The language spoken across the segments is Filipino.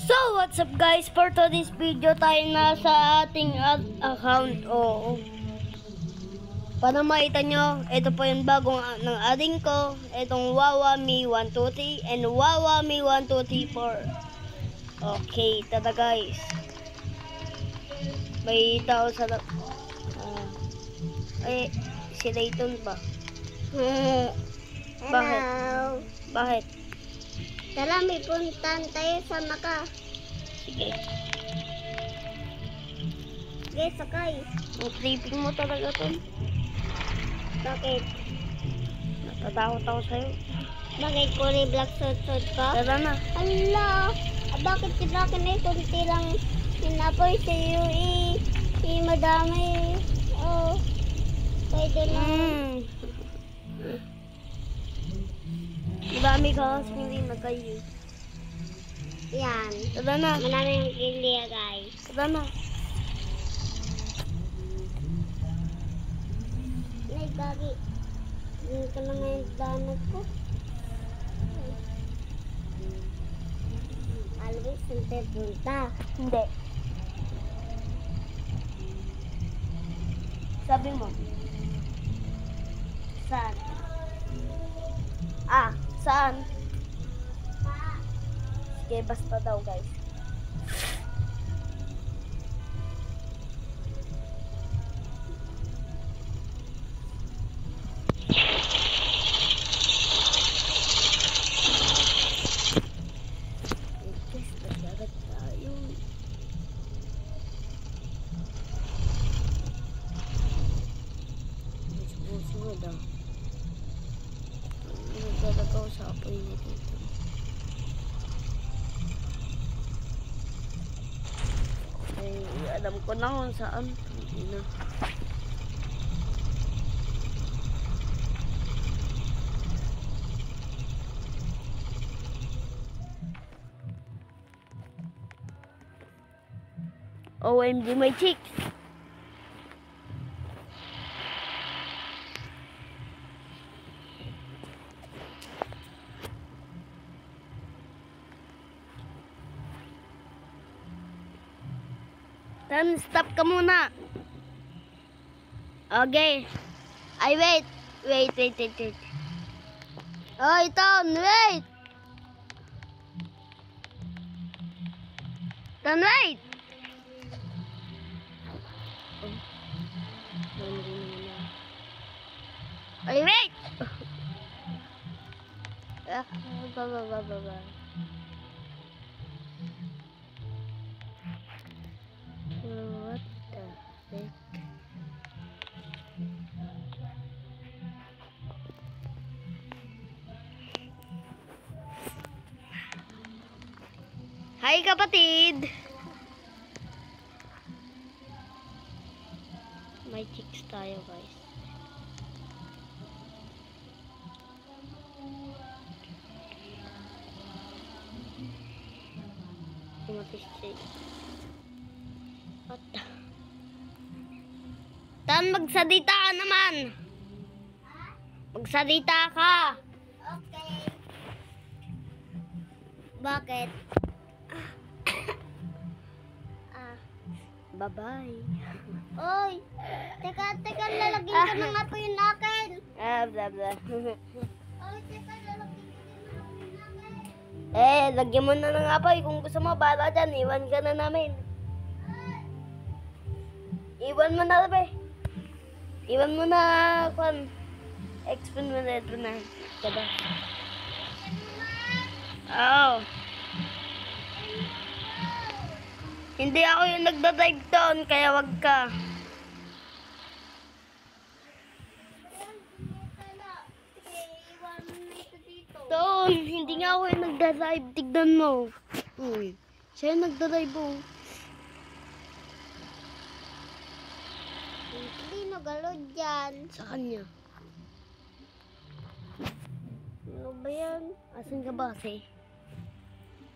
So, what's up guys? For today's video tayo na sa ating account. Para makita nyo, ito po yung bagong ng adding ko. Itong Wawami123 and Wawami1234. Okay, tada guys. May tao sa si Layton ba? Bakit? Bakit? Tara, may puntan tayo sa Maka. Sige. Sige, sakay. Ang tripping mo talaga to. Bakit? Natatakot ako sa'yo. Bakit kulay black suit ka? Tara na. Hala! Bakit si Bracken ay kunti lang hinapoy sa iyo madami. Oh. Pwede na. Madami ka kasi hindi na kayo. Yan. Tara na. Maraming kili guys. Tara na. Ay, gagi. Hindi ka na ngayon danag ko. Always hindi punta. Hindi. Sabi mo. Saan? Saan? Sige, basta daw guys. Nagdadagaw sa apoy niya dito. Ay, alam ko na kung saan. Hindi na. OMG, my chicks! Tan, stop ka muna. Okay. Ay, wait. Wait. Oy, Tan, wait. Tan, wait. Ay, wait. Bye. What the heck? Hi kapatid! May chicks tayo guys. What the? Tan, magsalita ka naman. Magsalita ka. Okay. Bakit? Bye-bye. Oy! Teka, lalagyan ko na nga po yung akin. Blah. Oy, teka, lalagyan ko na yung akin. Lagyan mo na ng apoy. Kung gusto mo, bala dyan. Iwan ka na namin. Iwan mo na, be. Iwan mo na, kwan. Expand mo na ito na. Diba? Oh. Hindi ako yung nagdadrive doon, kaya wag ka. Doon, hindi nga ako yung nagdadrive. Tignan mo. Uy, siya yung nagdadrive po. Hindi nagalod dyan. Sa kanya. Ano ba yan? Asan ka ba kasi?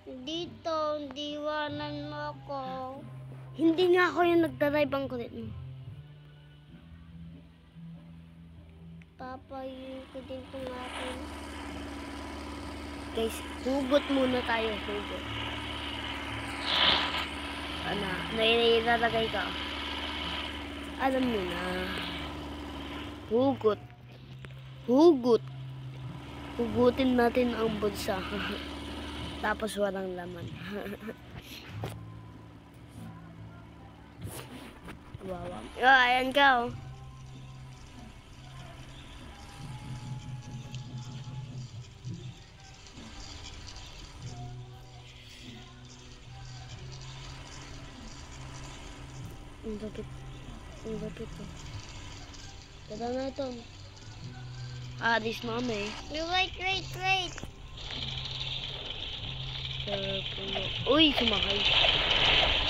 Dito, hindi iwanan mo ako. Hindi nga ako yung nagdadrive ang kulit mo. Papayukin ko natin. Guys, hugot muna tayo. Hugot. Ano, ilalagay ka. Alam niyo na. Hugot. Hugot. Hugutin natin ang bulsa. Tapos walang laman. Wow. Ayan ka, oh. Ang lapit. Ang lapit, oh. Tada na ito. Alis na kami. Wait. Uy, sumakay.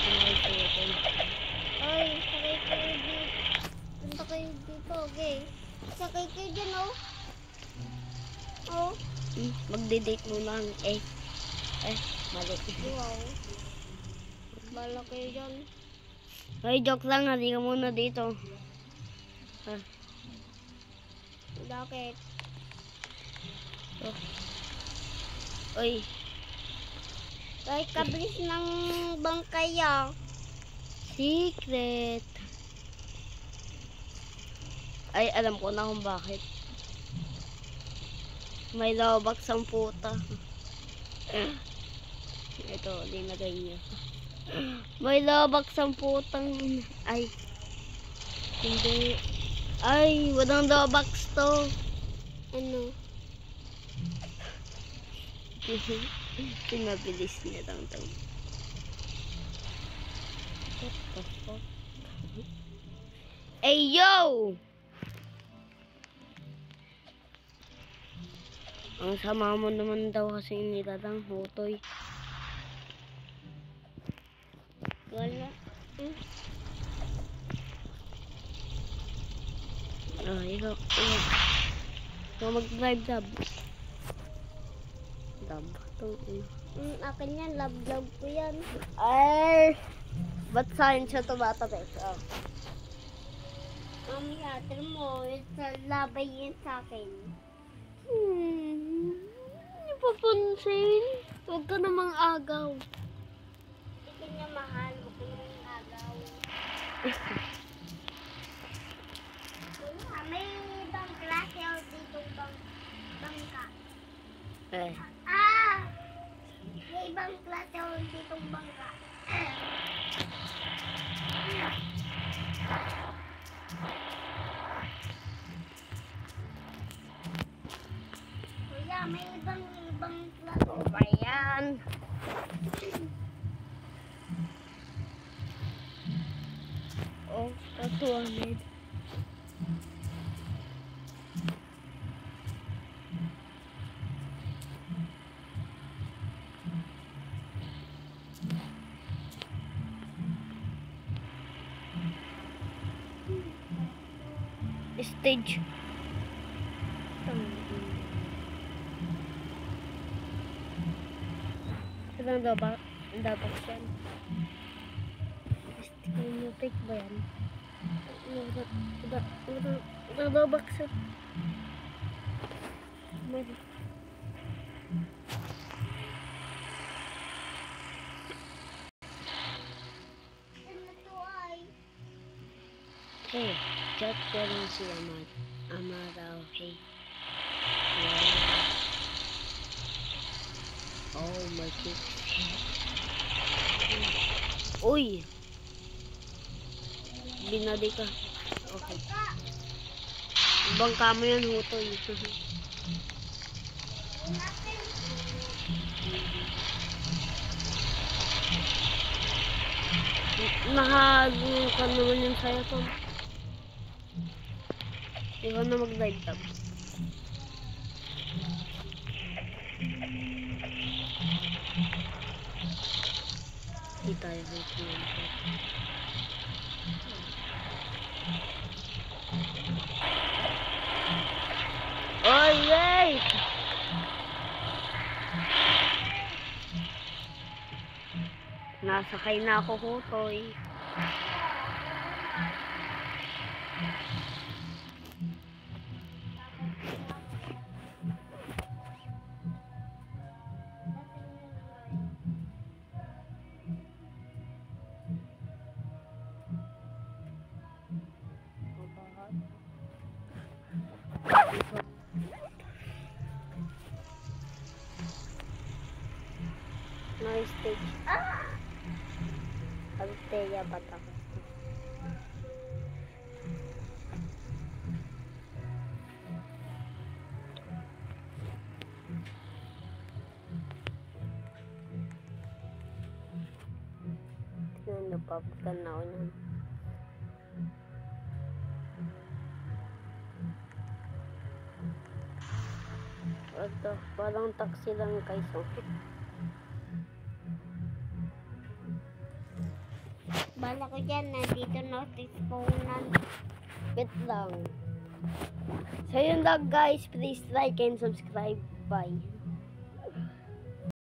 Sumakay ko ito. Ay, sakay kayo dito. Punta kayo dito, okay? Sakay kayo dyan, oh. Oh. Magde-date muna lang. Mali. Wow. Bala kayo dyan. Ay, joke lang. Halika muna dito. Bakit? Uy. Kahit kabilis ng bangkay, ah. Secret. Ay, alam ko na kung bakit. May lobak ang puta. Ito, linagay niya. May lobak ang putang. Ay. Hindi. Ay, walang lobox to. Ano? Pinabilis niya lang to. What the fuck? Hey, yo! Ang sama mo naman daw kasi nilalang hotoy. Wala. Ikaw. Ikaw mag-drive, Dab. Dab. Akin yan. Love ko yan. Ay! Ba't sa'yo siya tumatabi? Mamaya, tignan mo. Labay yan sa akin. Hindi papansin. Huwag ka namang agaw. Hindi niya mahal. Huwag ka naman agaw. May ibang klase o ditong bangka. May ibang klase o ditong bangka. Kuya, may ibang klase. O ba yan? Oh, tatuanid. Stage. Saan dapat yan? Stick ba yan? Dapat sa... Hey, chat ko lang si Amara, okay? Wow. Oh my God. Uy! Binali ka. Okay. Bangka mo yan, Hutoy. Nahalo ka naman yung saya ko. Ikaw na mag-live tab. Hindi tayo mag-live. Oy, wait! Nasakay na ako, Hutoy. No stage. Altea ba't ako? Tignan nyo pa, pagkanaw niyan. Ito, parang taxi lang guys. Okay. Bala ko dyan, nandito na tisponan. Wait lang. So yun lang guys, please like and subscribe. Bye.